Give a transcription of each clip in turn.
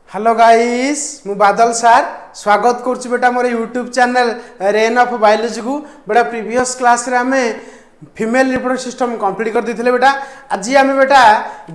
Hello guys मु बादल सार स्वागत करुच्ची बेटा मोर YouTube channel rain of biology को बेटा प्रीवियस क्लास रे हमें फीमेल रिप्रोडक्टिव सिस्टम कंप्लीट कर देथिले बेटा। आज आम बेटा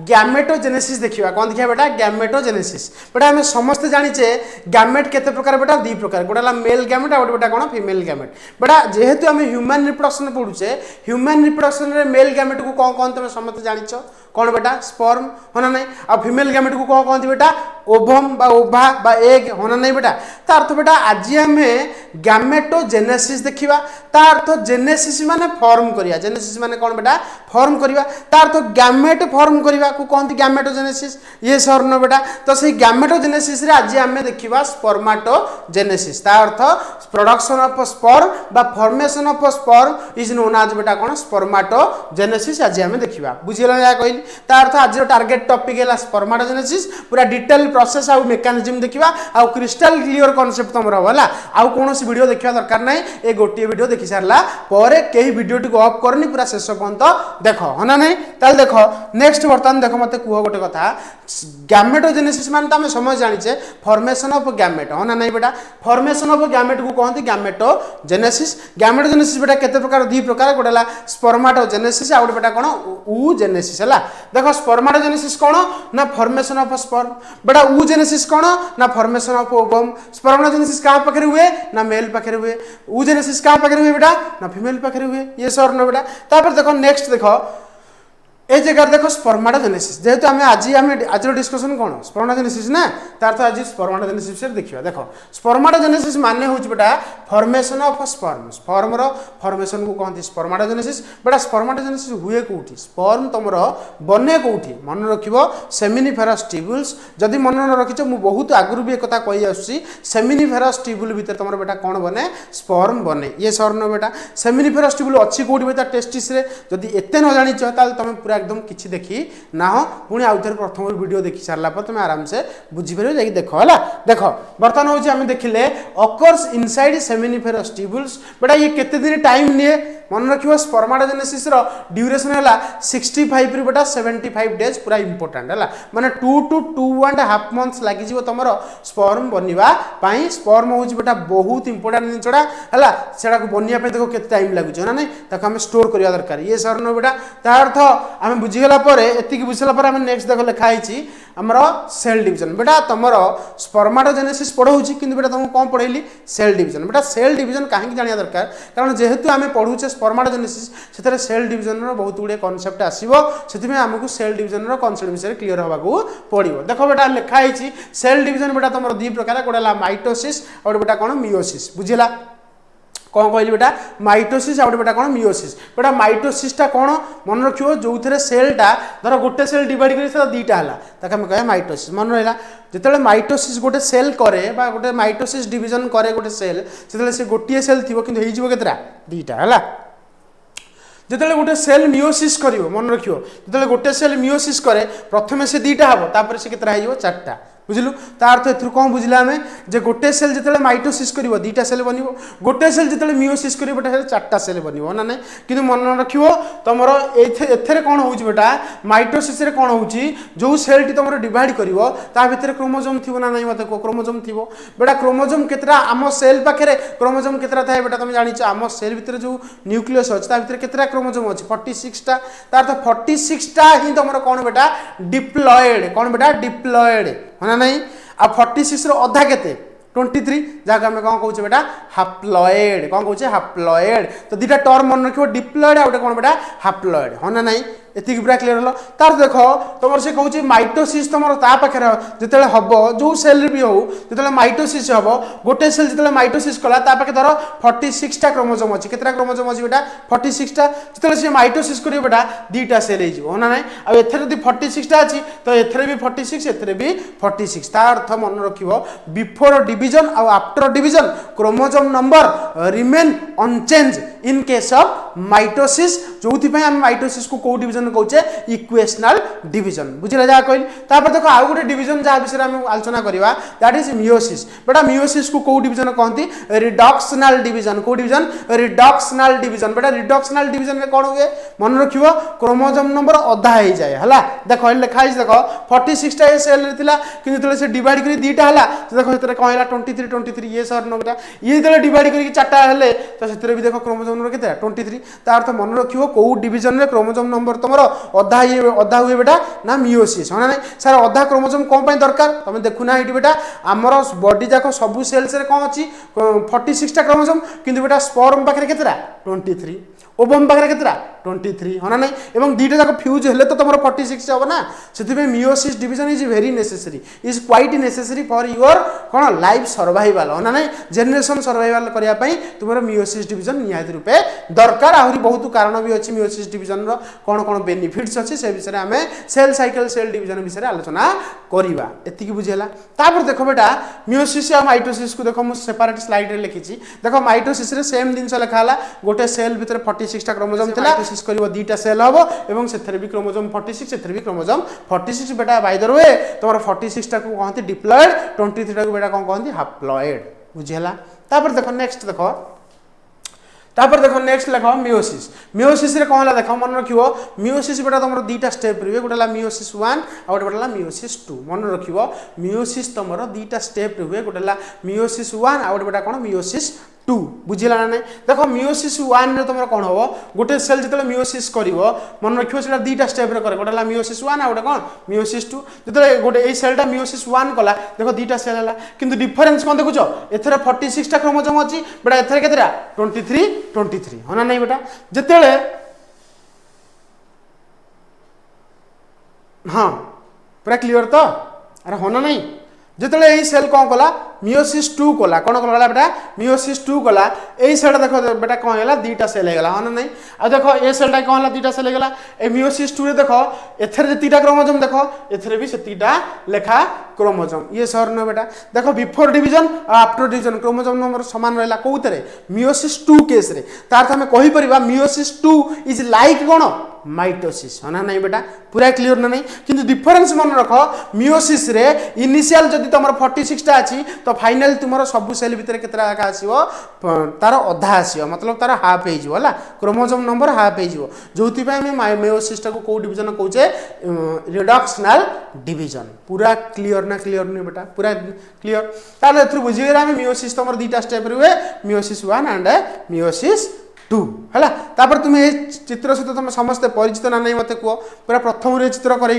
गैमेटोजेनेसिस देखिबा। कौन देखिबा बेटा? गैमेटोजेनेसिस। बेटा हमें समस्त जानिचे गैमेट केते प्रकार बेटा? दी प्रकार। गोटा मेल गैमेट और बेटा कोन फीमेल गैमेट। बेटा जेहेतु हमें ह्यूमन रिप्रोडक्शन पढुचे, ह्यूमन रिप्रोडक्शन रे मेल गैमेट को कौन कौन तुम समस्त जानिचो? कौन बेटा? स्पर्म होना नहीं। आ फीमेल गैमेट को कौन कहते बेटा? ओवम बा ओभा बा एग होना नहीं बेटा। ता अर्थ बेटा आज हमें गैमेटोजेनेसिस देखिबा। ता अर्थ जेनेसिस माने फॉर्म करिया। जेनेसिस माने कौन बेटा? फॉर्म करिया। ता अर्थ गैमेट फॉर्म करिया को कहते गैमेटोजेनेसिस। ये सरनो बेटा। तो सही गैमेटोजेनेसिस रे आज हमें देखिबा स्पर्माटोजेनेसिस। ता अर्थ प्रोडक्शन ऑफ स्पर्म बा formation of sperm is known as बेटा कौन? स्पर्माटोजेनेसिस आज हमें देखिबा। बुझिला या कहली? ता अर्थ आज टारगेट टॉपिक है स्पर्माटोजेनेसिस। पूरा डिटेल प्रोसेस आउ मेकानिज्म देखिबा आउ क्रिस्टल क्लियर कांसेप्ट तमरा होला। आउ कोनोसी वीडियो देखिबा दरकार नै। ए गोटी वीडियो देखि सारला परे केही वीडियो टी ऑफ करनी पूरा शेष पर्यंत देखो होना नै। ताल देखो नेक्स्ट बर्तन देखो मते कुह गोटे कथा। गैमेटोजेनेसिस मान त हम समझ जानिचे फॉर्मेशन ऑफ गैमेट होना नै बेटा। फॉर्मेशन ऑफ गैमेट को कहते गैमेटोजेनेसिस। गैमेटोजेनेसिस बेटा केते प्रकार? दी प्रकार। गोटेला स्पर्माटोजेनेसिस आ गोटे बेटा कोन? oogenesis है। देखो स्पर्माटोजेनेसिस कौन ना फॉर्मेशन ऑफ स्पर्म। बेटा oogenesis कौन ना फॉर्मेशन ऑफ ओवम। स्पर्माटोजेनेसिस कहाँ पाखे हुए? ना मेल पाखे हुए। oogenesis कहाँ पाखे हुए बेटा? ना फीमेल पाखे हुए। ये सर न बेटा। तापर देखो नेक्स्ट देखो ए जगह देखो स्पर्माटोजेनेसिस। जेहेतु आम आज डिस्कशन कौन? स्पर्माटोजेनेसिस ना। तार तो आज स्पर्माटोजेनेसिस देखिए। देखो स्पर्माटोजेनेसिस माने होच बेटा फॉर्मेशन ऑफ स्पर्म। स्पर्म रो फॉर्मेशन को कहते स्पर्माटोजेनेसिस। बेटा स्पर्माटोजेनेसिस हुए कोठी? स्पर्म तुमर बने कोठी? मन रखिबो सेमिनिफेरस ट्यूबुल्स। जदि मन न रखिछो मु बहुत आगु भी एक कथा कहि आछी। सेमिनिफेरस ट्यूबुल भीतर तुमर बेटा कौन बने? स्पर्म बने। ये सर न बेटा। सेमिनिफेरस ट्यूबुल अछि कोठी बेटा? टेस्टिस रे। जदि एते न जानिछो ताल तुम पूरा एकदम किछि देखी ना हो। पुणी आउ थे प्रथम वीडियो देखि सारला पर तुम आराम से बुझी पारे जाई देखो हला। देखो बर्तमान होची हम देखिले अकर्स इनसाइड सेमिनिफेरस ट्यूबुल्स। बेटा ये केते दिन टाइम निये? मन रखिबो स्पर्माटोजेनेसिस रो ड्यूरेशन हैला 65 रु बेटा 75 डेज। पूरा इंपोर्टेंट हैला। माने 2 to 2.5 मंथ्स लागि जिवो तमरो स्पर्म बनिबा पई। स्पर्म होची बेटा बहुत इंपोर्टेंट जिनसडा हैला। सेडा को बनिया पे देखो केते टाइम लागु छ ना नहीं। ताको हम स्टोर करिया दरकार। ये सर न बेटा। ता अर्थ आम बुझीगला एति बुझला आम नेक्स्ट देख लिखाई आमर सेल डिविजन। बेटा तुमर स्पर्माटोजेनेसिस पढ़ाऊँगी कि बेटा तुमको कौन पढ़ेली? Cell division. बेटा सेल डिविजन कहीं जाना दरकार? कारण जेहेतु आम पढ़ुचे स्पर्माटोजेनेसिस से सेल डिविजन बहुत गुड़े कनसेप्ट आसो। से आमको सेल डिविजन कनसेप्ट विषय क्लीयर होगा पड़ो। देखो बेटा लिखाई सेल डिविजन बेटा तुम दी प्रकार। गोटे माइटोसिस और बेटा कौन? मियोसिस। बुझेगा कौन कहली बेटा? माइटोसिस आ बेटा कौन? मियोसिस। बेटा माइटोसिस टा कौन? मन रखियो जो थे सेलटा धर गोटे सेल डिवाइड कर दीटा है ताकि हम कह माइटोसिस। मन रहा जिते माइटोसिस गोटे सेल करे बा गोटे माइटोसिस डिविजन करे गोटे सेल से गोटे सेल थी कि केतरा? दीटा है। जिते गोटे सेल मियोसिस कर मन रखियो जिते गोटे सेल मियोसिस करे प्रथम से दीटा हम तापर से केतरा हो? 4टा। बुझलु? तार तो एथुर कौन बुझला हमें जे गोटे सेल जिते माइटोसिस करिवो 2टा सेल बनिवो। गोटे सेल जिते मियोसिस करिवो बेटा 4टा सेल बनिवो ना नहीं। किंतु मन रखिवो तुमर एथरे कौन होउची बेटा? माइटोसिस रे कौन होउची जो सेल टी तुमर डिवाइड करिवो ता भितर क्रोमोसोम थिवो ना नहीं? मते को क्रोमोसोम थिवो। बेटा क्रोमोसोम केतरा आम सेल पाखरे क्रोमोसोम केतरा थाए बेटा? तुम जानिछ आम सेल भितर जो न्यूक्लियस अछि ता भितर केतरा क्रोमोसोम अछि? 46 टा। तार तो 46 टा ही तुमर कौन बेटा? डिप्लॉयड। कौन बेटा? डिप्लॉयड होना नहीं। आ 46 रो अधा केते? 23 जहाँ आम कौन कहे बेटा? हाप्लॉयड। कौन कहे? हाप्लॉयड। तो दीटा टर्म मन रखियो डिप्लॉयड आ कौन बेटा? हाप्लॉयड होना नहीं। एति पूरा क्लियर हलो। तार देखो तुम से कहूँ माइटोसिस तुम पाखे जिते हम जो सेल भी हो जो माइटोसिस हम गोटे सेल जो माइटोसिस कला पाखे धर 46 टा क्रोमोसोम अच्छी। केतरा क्रोमोसोम अच्छी बेटा? 46 टा। जो सी माइटोसिस कर बेटा 2टा सेल हो ना नहीं। आदि 46 टा अच्छी तो एथरे भी 46 एथरे भी 46। तार अर्थ मन रखिबो बिफोर डिवीजन और after division chromosome number remain unchange in case of mitosis. जो आम माइटोसिस को कौ डिविजन कौचे इक्वेशनल डिविजन बुझे जहाँ कहली तापर देखो आउ गोटे डिविजन जहाँ विषय में आलोचना करवा दैट इज मियोसिस बेटा मियोसिस को कौ डिविजन कहती रिडक्शनल डिविजन कौ डिविजन रिडक्शनल डिविजन बेटा रिडक्शनल डिविजन में कौन हुए मन रखियो क्रोमोसोम नंबर अधा हो जाए है देखो लिखाई देख 46 टा सेल कि से डिवाइड कर दीटा है देखो से कौन है 23 23 ये सर नंबर ये जो डिवाइड कर चार्टा है तो से भी देखो क्रोमोसोम नंबर के 23 तार अर्थ मन रखियो कौ डिविजन में क्रोमोसोम नंबर तुम अधा हुए बेटा ना मियोसिस है ना सर अधा क्रोमोसोम कौन दरकार तुम देखुना ये बेटा आमर बॉडी जाक सबू सेल्स कौन अच्छी 46 टा क्रोमोसोम किंतु बेटा स्पर्म पाखे केतरा 23 ओवम पाखे केतरा 23 है ना नहीं एवं दुईटा जाक फ्यूज हेले तो तुम 46 हम ना से meiosis division is very necessary is quite necessary for your कौन लाइफ सर्वाइवल है ना नहीं जेनेरेशन सर्वाइवल करने तुम मियोसिस डिविजन निहाती रूपे दरकार आहरी बहुत कारण भी अच्छी मियोसिस डिविजन कौन कौन बेनिफिट्स अच्छी से विषय में सेल साइकिल सेल डिविजन विषय आलोचना करवा एति बुझेगा तापर देख बेटा मियोसिस और माइटोसिस को देखो मुझे सेपरेट स्लाइड रे लिखी देखो माइटोसिस रे सेम जिनस लिखाला गोटे सेल भितर 46 टा क्रोमोसोम थिला माइटोसिस करिवो दुईटा सेल हबो एवं सेथरे भी क्रोमोसोम 46 सेथरे भी क्रोमोसोम 46 बेटा बाय द वे तमर 46 टा को कहंती डिप्लॉयड 23 टा को बेटा कोन कहंती हाप्लॉयड बुझेला तापर देखो नेक्स्ट देखो तापर देखो नेक्स्ट लिख मियोसिस मियोसिस रे कौन देख मन रखियो मियोसिस बेटा तुम दुईटा स्टेप रे गोटे मियोसिस 1 आ गोटे मियोसिस 2 मन रखियो मियोसिस तुम दुईटा स्टेप रे हुए गोटे मियोसिस 1 आ गोटे बेटा कौन मियोसिस 2 बुझिला ना नहीं देखो मियोसिस 1 रे तुम कौन हम गोटे सेल जो मियोसिस कर मन रखियो से दुईटा स्टेप रे करे गोटे मियोसिस 1 आ गोटे कौन मियोसिस 2 जो गोटे ये सेलटा मियोसिस 1 कला देखो दुईटा सेल है किंतु डिफरेंस कौन देखुच एथरे 46 टा क्रोमोसोम अच्छी बेटा एथरे केतरा 23 है ना नहीं बेटा जिते हाँ पूरा क्लियर तो अरे होना नहीं जिते यही सेल कौन कला मियोसिस 2 कला कौन कला बेटा मियोसिस 2 कला यही सेल देखो बेटा कौन है दुईटा सेल है हाँ ना नहीं आ देखो ये सेलटा कौन है दुईटा सेल है ए मियोसिस 2 रे देखो एथरे जेतीटा क्रोमोसोम देखो एथरे भी सेतीटा लेखा क्रोमोसोम ये सर न बेटा देखो बिफोर डिवीजन और आफ्टर डिवीजन क्रोमोसोम नंबर समान रहला कोउतरे मियोसिस 2 केस रे तार हमें कहि परिबा मियोसिस 2 इज लाइक कोन माइटोसिस है ना नहीं बेटा पूरा क्लियर ना नहीं किंतु डिफरेंस मन रख मियोसिस रे इनिशियल जदि तुम 46 टा अछि तो फाइनल तुम सब सेल भितर केतरा आसीबो तार अधा आसीबो मतलब तार हाफ हे जिवो हला क्रोमोसोम नंबर हाफ हे जिवो जोथि पय हम मियोसिस टा को को डिवीजन कहूचे रिडक्शनल डिवीजन पूरा क्लियर ना क्लियर नहीं बेटा पूरा क्लियर ताले एथु बुझि गेला हम मियोसिस तुम दुईटा स्टेप रे हुए मियोसिस 1 एंड मियोसिस 2 है तापर तुम ये चित्र सहित तुम समस्त परिचित ना नहीं मत कह पूरा प्रथम रे चित्र कर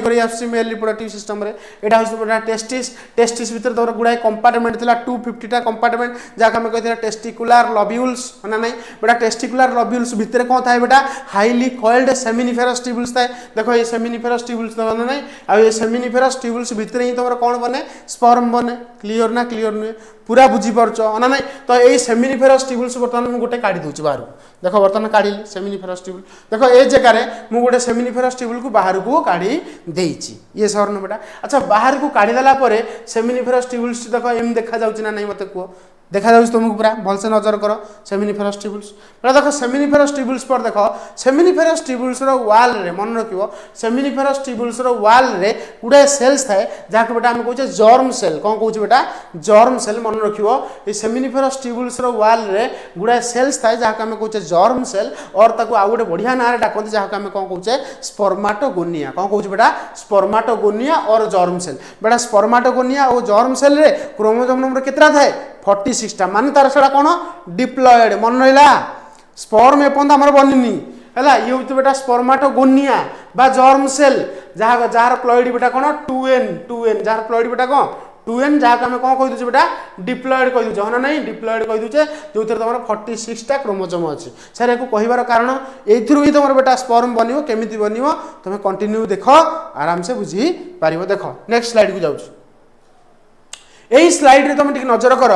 मेल रिप्रोडक्टिव सिस्टम रे एटा हो टेस्टिस टेस्टिस भीतर तोर गुड़ाए कंपार्टमेंट थिला 250 टा कंपार्टमेंट जहाँ आम कहते टेस्टिकुलर लब्यूल्स है ना नहीं बेटा टेस्टिकुलर लब्यूल्स भितर कौन थाए बेटा हाईली कॉइल्ड सेमिनिफेरस ट्यूबुल्स थाए देखो ये सेमिनिफेरस ट्यूबुल्स तो ना नहीं आ ये सेमिनिफेरस ट्यूबुल्स भितर ही तुम कौन बने स्पर्म बने क्लियर ना क्लियर नुहे पूरा बुझीपारच ना नहीं तो ये सेमिनिफेरस ट्यूबुल्स बर्तमान मुझे गोटे काढ़ी दूसरी बाहर देखो बर्तमान काढ़ी सेमिनिफेरस ट्यूबुल देखो ये जगह मुझे गोटे सेमिनिफेरस ट्यूबुल को बाहर को काढ़ी देइछि ये सरन बेटा अच्छा बाहर को काढ़ी देला परे सेमिनिफेरस ट्यूबुल्स देखो एम देखा जाउछि ना नहीं मते कहो देखा जाउछि तुमको पूरा भलसे नजर करो सेमिनिफेरस ट्यूबुल्स पूरा देखो सेमिनिफेरस ट्यूबुल्स पर देखो सेमिनिफेरस ट्यूबुल्स रो वाल रे मन रखिबो सेमिनिफेरस ट्यूबुल्स रो वाल रे गुडा सेल्स थाए जाके बेटा हम कहूचे जर्म सेल कोन कहूचे बेटा जर्म सेल मन रखिबो ए सेमिनिफेरस ट्यूबुल्स रो वाल रे गुडा सेल्स थाए जाके हम कहूचे जर्म सेल और ताको आ गोटे बढ़िया नारे डाकंती जाके हम कोन कहूचे स्पर्माटोगोनिया कोन कहूचे बेटा स्पर्माटोगोनिया और जर्म सेल बेटा स्पर्माटोगोनिया और जर्म सेल रे क्रोमोसोम नंबर केतरा थाए 46 टा मान तार सेटा कोन डिप्लॉयड मन रहिला स्पर्म एपंत हमर बनिनी हैला ये होत बेटा स्पर्माटोगोनिया बा जर्म सेल जहाँ जार प्लॉइड बेटा कोन 2n जार प्लॉइड बेटा कोन 2n जहाँ हम कौन कह दूचे बेटा डिप्लॉयड कह दूचे हाँ नहीं डिप्लॉयड कह दूचे जो तुम 46 टा क्रोमोसोम अच्छी सर या कहबार कारण एथुरु ही तुम बेटा स्पर्म बनिवो केमिति बनिवो तुम कंटिन्यू देख आराम से बुझी पारिबो देखो नेक्स्ट स्लाइड को जाउछ यही स्लाइड रे तुम टिक नजर कर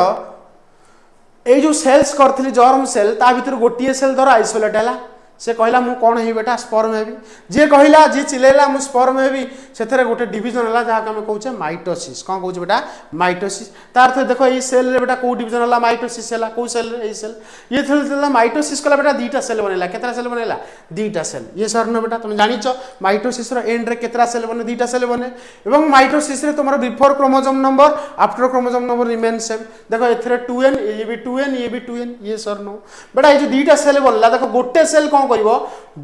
ये जो सेल्स करथली जर्म सेल ता भीतर गोटिए सेल धर आइसोलेट है से कहला मु कौन है बेटा स्पर्म हेबी जे कहला जे चिलेला मु स्पर्म हेबी से गोटे डिविजन है जहाँ आम कहे माइटोसिस कौन कहे बेटा माइटोसिस तार अर्थ देखो ये सेल रे बेटा कौ डिविजन है माइटोसिस है कौ सेल रे सेल ये माइटोसिस कला बेटा दुईटा सेल बनैला केतरा सेल बनैला दुईटा सेल ये सर न बेटा तुम जानिच माइटोसिस रो एंड रे केतरा सेल बने दुईटा सेल बने एवं माइटोसिस रे तुम before chromosome number after chromosome number remain same देखो एथरे 2n ये भी 2n ये भी 2n ये सर नो बेटा ये जो दुईटा सेल बनला देखो गोटे सेल कौन करिवो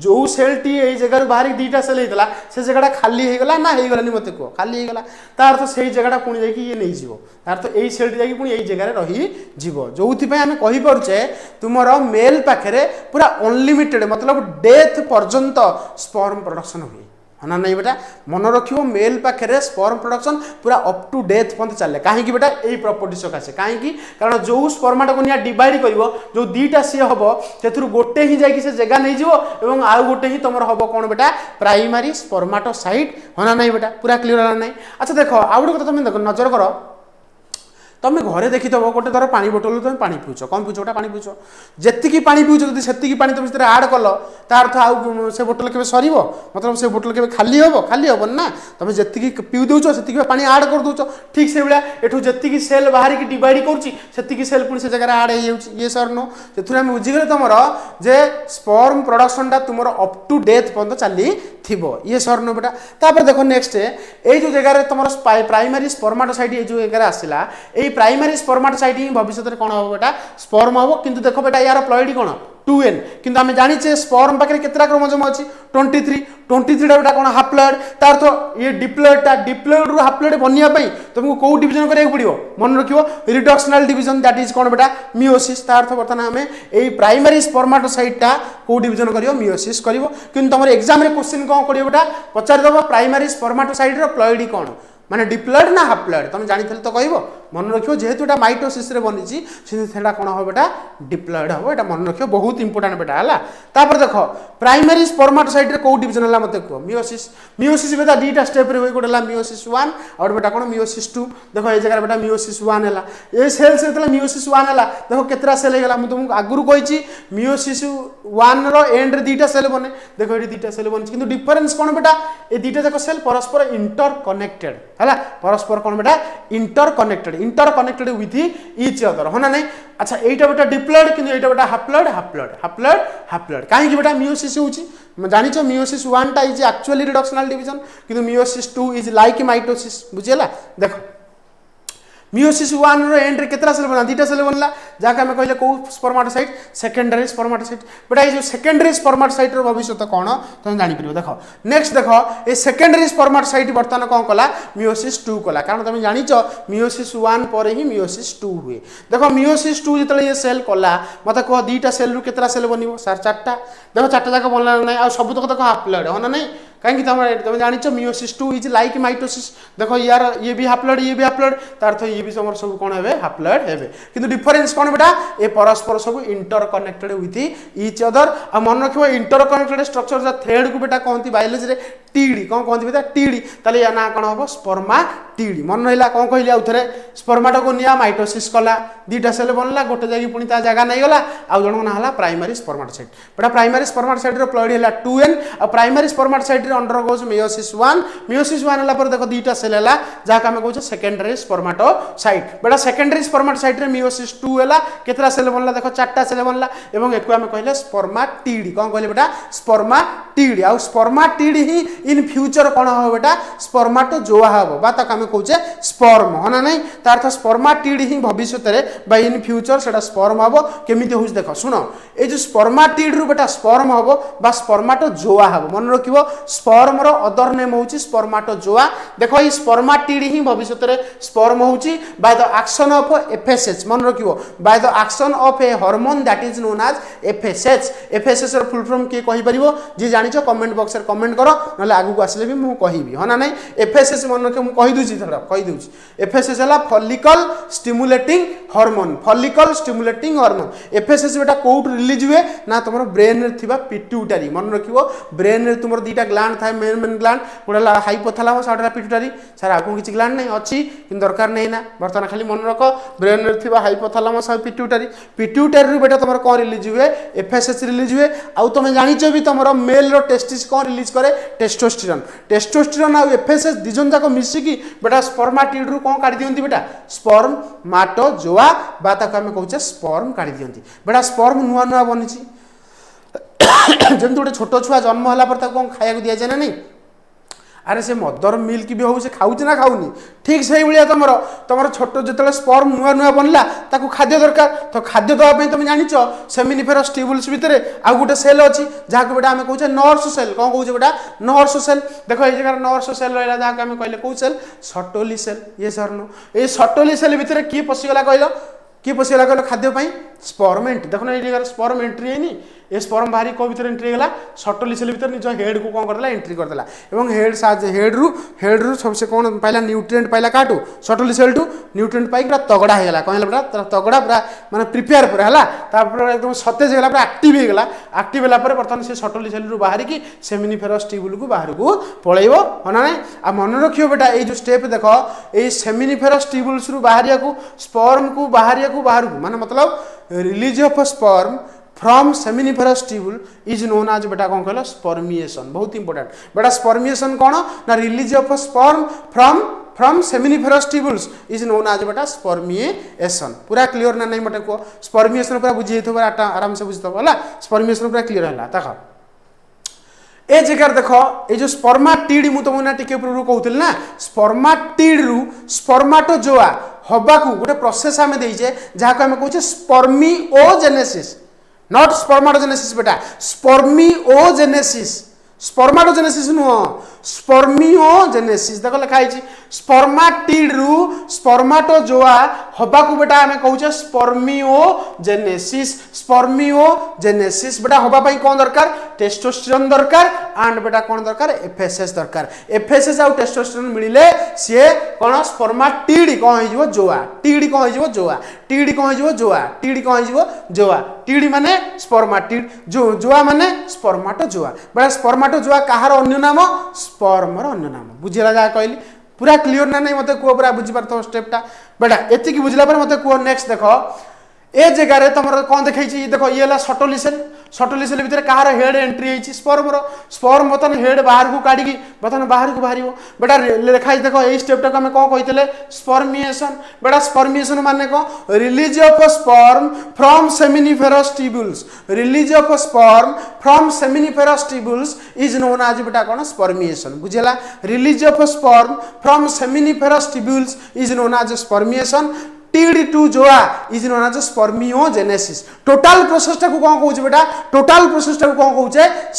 जो सेल टी ए जगह बाहर दुईटा सेल हेतला से जगहटा खाली हे गला ना हे गलानी मते को खाली हे गला तार तो सेही जगहटा पुणी जाई कि ये नै जीवो तार तो एई सेल टी जाई पुणी एई जगह रे रही जीवो जोउथि पे हमें कहि परछे तुमरो मेल पाखरे पूरा अनलिमिटेड मतलब डेथ पर्यंत स्पर्म प्रोडक्शन हुए है नहीं बेटा मन रखियो मेल पाखे स्पर्म प्रोडक्शन पूरा अप टू डेथ पर्यंत चले कहीं बेटा यही प्रॉपर्टी सकाशे कहीं कारण जो स्पर्माटा को निया डिवाइड कर जो दुईटा सी हम से गोटे ही जाकि से जगह नहीं जीवो एवं आउ गोटे ही तुम हम कौन बेटा प्राइमरी स्पर्माटोसाइट है नहीं बेटा पूरा क्लीयर है नहीं अच्छा देखो आउ गोटे कथा तुम देखो नजर कर तुम घरे देखी थो गोटे धर पानी बोतल तुम पानी पीछ कौन पीछ गोटा पानी पीछ जी पानी पीछ जी पानी तुम आड कल तार अर्थ आउ से बोतल के सर मतलब से बोतल के खाली हम ना तुम जी पी दौच से पानी आड कर दौच ठीक से भाया एठू जी सेल बाहर की डिवाइड करुँची सेल पुणी से जगह आड हो ये सर नो से बुझीगले तुम जे स्पर्म प्रोडक्शनटा तुम अप टू डेथ पर्यटन चली थो ये सर नो बेटा तापर देखो नेक्स्ट ये जो जगह तुम प्राइमरी स्पर्माटोसाइट ये जो जगह आसला ये प्राइमरी स्पर्माटोसाइट ही भविष्य में कौन हम बेटा स्पर्म हम किंतु देखो बेटा यार प्लॉइड कौन 2n किंतु आम जाचे स्पर्म पाखे केतरा क्रोमोसोम अच्छी 23 बेटा कौन हाफ्लॉइड तार तो ये डिप्लॉइडटा डिप्लॉइड रु हाफ्लॉइड बनवाई तुमको कौ डिविजन करा पड़ो मन रखियो रिडक्शनल डिविजन दैट इज कौन बेटा मियोसिस तार अर्थ बर्तमान आम ये प्राइमरी स्पर्माटोसाइटा कौ डिविजन कर मियोसिस कर किंतु तुम एग्जाम रे क्वेश्चन कौन कर बेटा पचारिदेव प्राइमरी स्पर्माटोसाइट रो प्लॉइड कौन माने डिप्लॉइड ना हाफ्लॉइड तुम जानी तो कहब मन रखियो जेहेतु एटा माइटोसिस रे बनी सेटा कौन हम बेटा डिप्लॉइड हम एटा मन रखियो बहुत इंपोर्टेंट बेटा है तापर देखो प्राइमरी स्पर्माटोसाइट रे को डिविजन है मत कह मियोसिस मियोसिस बेटा दुईटा स्टेप रे गोटे है मियोसिस 1 और बेटा कौन मियोसिस 2 देखो ये जगह बेटा मियोसिस 1 है ये सेल से मियोसिस 1 है देखो केतरा सेल होगा मुझे तुमको आगुरी कही मियोसिस 1 रो एंड रे दुईटा सेल बने देखो ये दुईटा सेल बनी किंतु डिफरेंस कौन बेटा ये दुईटा जाक सेल परस्पर इंटर कनेक्टेड है परस्पर कौन बेटा inter connected with each other है ना नहीं अच्छा एटा बेटा डिप्लॉइड किंतु एटा बेटा हाफ्लॉइड कहीं बेटा मियोसिस होची जानिछ मियोसिस 1 टा इज एक्चुअली रिडक्शनल डिवीजन किंतु मियोसिस 2 इज लाइक माइटोसिस बुझिला देखो मियोसिस 1 रो एंड रे केतरा सेल बना दुईटा सेल बनला जाके हम कहले को स्पर्माटोसाइट सेकेंडरी स्पर्माटोसाइट बेटा ये जो सेकेंडरी स्पर्माटोसाइट रो भविष्य कौन तुम जानि परिबो देखो नेक्स्ट देखो ये सेकेंडरी स्पर्माटोसाइट बर्तमान कौन कला मियोसिस 2 कला कारण तुम जानिछ मियोसिस 1 पर ही मियोसिस 2 हुए देखो मियोसिस 2 जतले ये सेल कला मत कह दुईटा सेल रु केतरा सेल बनिबो सर चारटा देखो चारटा जाक बनला नहीं आ सब तक देखो हाफ्लॉइड हो ना नहीं कहीं तुम जानिछ मियोसिस 2 इज लाइक माइटोसिस देखो यार ये भी हाफ्लॉइड तार तो ये भी सब सब कौन है हाफ्लॉइड है किंतु डिफरेंस कौन बेटा ये परस्पर सब interconnected with each other आ मन रखियो इंटर कनेक्टेड स्ट्रक्चर थ्रेड को बेटा कहती बायोलॉजी रे टीडी कौन कहती बेटा टीडी ताले या ना कौन हम स्पर्मा टीडी मन रहा कौन कहली आउ थे स्पर्माटा को निया माइटोसिस कला दुईटा सेल बनला गोटे जाकि पुणी ता जगह नहीं गला आउ जन ना है प्राइमरी स्पर्माटोसाइट बेटा प्राइमरी स्पर्माटोसाइट रो प्लॉइड है 2n आ प्राइमरी स्पर्माटोसाइट अंडर गोज मियोसिस 1 है पर देखो दुईटा सेल है जहाँ आम कहे सेकेंडरी स्पर्माटोसाइट बेटा सेकेंडरी स्पर्माटोसाइट रे मियोसिस 2 है केतरा सेल बनला देखो चारटा सेल बनला एवं एक आम कहले स्पर्माटिड कौन कहले बेटा स्पर्माटिड आ स्पर्माटिड ही इन फ्यूचर कौन हम बेटा स्पर्माटोजोआ हम बा तक आम कहे स्पर्म है ना नहीं तार अर्थ स्पर्माटिड ही भविष्य में इन फ्यूचर से स्पर्म हम केमी हो देख शुण ये जो स्पर्माटिड रु बेटा स्पर्म हम बा स्पर्माटोजोआ हम मन रखियो स्पर्म रो अदर नेम होची स्पर्माटोजोआ देखो ये स्पर्माटिड ही भविष्य में स्पर्म होची by the action of FSH मन रखियो by the action of a hormone that is known as FSH रो फुल फॉर्म के कहि परिबो जे जानिछो कमेंट बॉक्स रे कमेंट करो न आगु आसले भी मुझे कहबी हाँ ना नहीं एफएसएस मन रखे मुझे कहीदे कहीदे एफएसएस है follicle stimulating hormone follicle stimulating hormone FSS बेटा कोट रिलीज हुए ना तुम ब्रेन रे थिबा पिट्यूटरी मन रखिबो ब्रेन रे तुम दीटा ग्लैंड थाए मेन मेन ग्लैंड गोटा हाइपोथैलेमस आउटा पिट्यूटरी सर आगु किछि ग्लैंड नहीं अच्छी कि दरकार नहीं ना बर्तमान खाली मन रख ब्रेन रे थिबा हाइपोथैलेमस आ पिट्यूटरी पिट्यूटरी रू बेटा तुम कौन रिलीज हुए एफएसएस रिलीज हुए आउ तुम जानिଛ भी तुम मेल रो टेस्टिस कौन रिलीज करे टेस्टोस्टेरोन टेस्टोस्टेरोन आ एफएसएस दिजन जाक मिसिकी बेटा स्पर्माटिड रू कौन काढी दियंती बेटा स्पर्म माटोजोआ बा ताको हम कहउछे स्पर्म काढी दियंती बेटा स्पर्म नुआ नुआ बनिछि जमती गोटे छोट छुआ जन्म होला पर ताको कौन खाया दिया जाए ना नहीं अरे से मदर मिल्क भी हो से खाऊँ ना खाऊनी ठीक से भाया तुम तुम छोट जो स्पर्म नुआ नुआ बनला ताकू खाद्य दरकार तो खाद्य दवाई तुम जानिଛ सेमिनिफेरस ट्यूबुल्स भितर आउ गोटे सेल अच्छी जहाँ बेटा आम कहे नर्स सेल कौन कहे बेटा नर्स सेल देख ये जगह नर्स सेल रहा जहाँ आम कहले कौ सेल सटोली सेल ये सर नो ये सटोली सेल भितर किए पशिगला कहल किए पशिगला कहल खाद्य स्पर्म एंट्री देखो ये जगह स्पर्म एंट्री है ये स्पर्म बाहरी को भीतर एंट्री गला सटोली सेल भीतर निज हेड को कौन करदेला एंट्री करदेला एवं हेड रु सबसे कौन पाइला न्यूट्रिएंट पाइला काटू सटोली सेल टू न्यूट्रिएंट पाई पूरा तगड़ा हो गला कहला बेटा तगड़ा पूरा माने प्रिपेयर पूरा हला तापर एकदम सतेज गला पूरा एक्टिव हो गला एक्टिव होला पर बर्तमान से सटोली सेल रु बाहरी की सेमिनिफेरस ट्यूबुल को बाहर को पळेइबो होना नै आ मन रखियो बेटा ए जो स्टेप देखो ए सेमिनिफेरस ट्यूबुल्स रु बाहरिया को स्पर्म को बाहरिया को बाहर को माने मतलब release of sperm from seminiferous tubule is known as बेटा कौन कहल स्पर्मिएशन बहुत इंपोर्टेंट बेटा स्पर्मिएशन कौन ना release of sperm from seminiferous tubules is known as बेटा स्पर्मिएशन पूरा क्लियर ना नहीं मटे को स्पर्मिएशन पूरा बुझी थो आराम से बुझतो होला स्पर्मिएशन पूरा क्लियर होला देखो ए जगह देख ये जो स्पर्माटिड मु तुमको ना टिके पूर्व कहूली ना स्पर्माटिड रु स्पर्माटोजोआ हवा को गोटे प्रोसेस आम देचे जहाँ को आम कहे स्पर्मिओजेनेसिस नॉट स्पर्माटोजेनेसिस बेटा स्पर्मिओजेनेसिस स्पर्माटोजेनेसिस नुह स्पर्मिओजेनेसिस देख लिखाई स्पर्माटिड रु स्पर्माटोजोआ हवा को बेटा आम कहे स्पर्मिओजेनेसिस बेटा हवा कौन दरकार टेस्टोस्टेरोन दरकार एंड बेटा कौन दरकार एफएसएस दरकार एफएसएस आउ टेस्टोस्टेरोन मिले सी कौन स्पर्माटिड कौन हो जोआ टिड कौन हो जोआ टिड कौन हो जोआ टिड कौन हो जोआ टिड माने स्पर्माटिड जोआ माने स्पर्माटोजोआ बेटा स्पर्माटोजोआ कहार अन्य नाम स्पर्मर अन्य नाम बुझेगा जहाँ कहली पूरा क्लियर ना नहीं मत कह पूरा बुझीपार स्टेपटा बेटा एति बुझला मत कह नेक्स्ट देख ए जगह तुम कौन देखी देख ये सटोली सेल भितर कहार हेड एंट्री होती स्पर्म बर्तन हेड बाहर को काढ़ी बर्तमान बाहर को बाहर बेटा लिखाई देख यही स्टेपटा को आम कौन कही स्पर्मिएशन बेटा स्पर्मिएशन माने कौन release of sperm from seminiferous tubules release of sperm from seminiferous tubules is known as बेटा कौन स्पर्मिएशन बुझेगा release of sperm from seminiferous tubules is known as spermiation टिड टू जोआ is known as spermiogenesis total process को कौन कहूँ बेटा total process को कौन कहूँ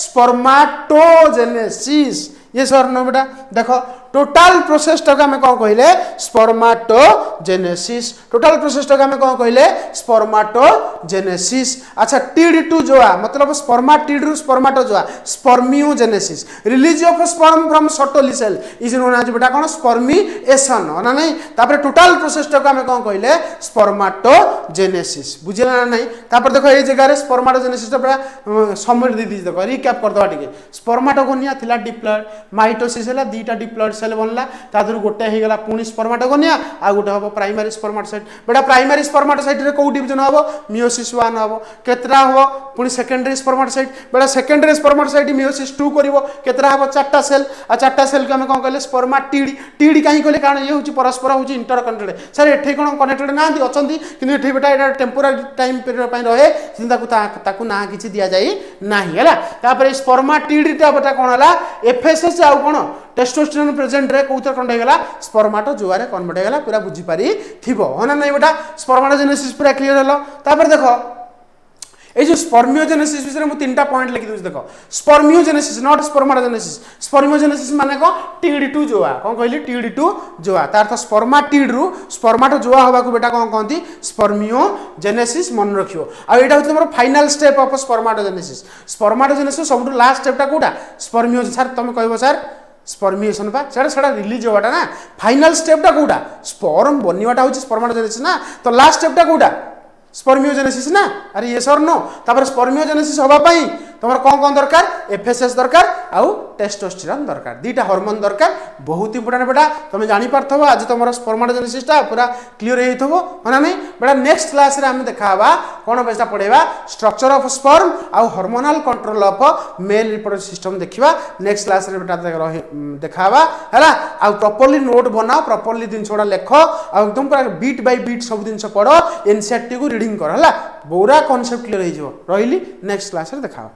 स्पर्माटोजेनेसिस ये सर न बेटा देख टोटल प्रोसेस टाक आम कौन कहले स्पर्माटोजेनेसिस टोटल प्रोसेस टाक आम कौन कहले स्पर्माटोजेनेसिस अच्छा टिड टू जोआ मतलब स्पर्माटिड रु spermatozoa spermiogenesis release of sperm from Sertoli cell is known as बेटा कौन स्पर्मिएशन ना नहीं तापर टोटल प्रोसेस टाक आम कौन कहले स्पर्माटोजेनेसिस बुझला ना नहीं तापर देखो ये जगह रे स्पर्माटोजेनेसिस पूरा समरी दी देख रिकैप कर दवा टिके स्पर्माटोगोनिया थिला डिप्लॉयड माइटोसिस है दीटा डिप्लॉयड सेल बनला तादर गोटे हो गला पुणी स्पर्माटोगोनिया आ गोटे हम प्राइमरी स्पर्माटोसाइट बेटा प्राइमरी स्पर्माटोसाइट रे को डिवीजन हम मियोसिस 1 हम केतरा हम पुणी सेकेंडरी स्पर्माटोसाइट बेटा सेकेंडरी स्पर्माटोसाइट मियोसिस 2 करिवो केतरा हम चारटा सेल आ चारटा सेल को हम कोन कहले स्पर्माटिड टिड काहे कहले कारण ये होची परस्पर होची इंटर कनेक्टेड सर एठे कोन कनेक्टेड नांती अछंती किंतु एठे बेटा एटा टेम्पोररी टाइम पीरियड पई रहे सिंदा ताकू ना किछि दिया जाई नाही हला तापर स्पर्माटिड टा बेटा कोन हला एफएसएस आउ कोन टेस्टोस्टेरोन प्रेजेंट रे कोउतर कंड हेगला स्पर्माटोजोआ रे कन्वर्ट हेगला पूरा बुझी पारी थिबो होना नै बेटा स्पर्माटोजेनेसिस पूरा क्लियर हलो तापर देखो ए जो स्पर्मियोजेनेसिस विषय में 3टा पॉइंट लिखि दूँ देख स्पर्मियोजेनेसिस नॉट स्पर्माटोजेनेसिस स्पर्मियोजेनेसिस माने को टीड टू जोआ कौन कहली टीड टू जोआ तार तो स्पर्माटिड रु स्पर्माटोजोआ होबा को बेटा कौन कहती स्पर्मियोजेनेसिस मन रखियो आ एटा होत हमर फाइनल स्टेप ऑफ स्पर्माटोजेनेसिस सबटु लास्ट स्टेपटा कोटा स्पर्मियो सर तुम कहबो सर स्पर्मिएशन पा सेटा रिलीज होवाटा ना फाइनल स्टेपटा कोटा स्पर्म बनिवाटा होची स्पर्माटोजेनेसिस ना तो लास्ट स्टेपटा कोटा स्पर्मियोजेनेसिस ना अरे ये सर नो तापर स्पर्मियोजेनेसिस होबा पई तुमर कौन दरकार एफएसएस दरकार आउ टेस्टोस्टेरोन दरकार दीटा हार्मोन दरकार बहुत इंपोर्टेंट बेटा तुम जानि पारथबो आज तुमर स्पर्माटोजेनेसिसटा पूरा क्लियर हे थबो माने नहीं बेटा नेक्स्ट क्लास रे हम देखाबा कोन बेटा पढेबा स्ट्रक्चर ऑफ स्पर्म आउ hormonal control of male reproductive system देखिबा नेक्स्ट क्लास रे बेटा देखाबा हला आउ प्रॉपर्ली नोट बनाओ प्रॉपर्ली दिन छोड़ा लेख आ एकदम पूरा बीट बाय बीट सब दिन पढ़ो एनसीईआरटी को रीडिंग कर हला पूरा कांसेप्ट क्लियर हो रही नेक्स्ट क्लास रे देखाबा।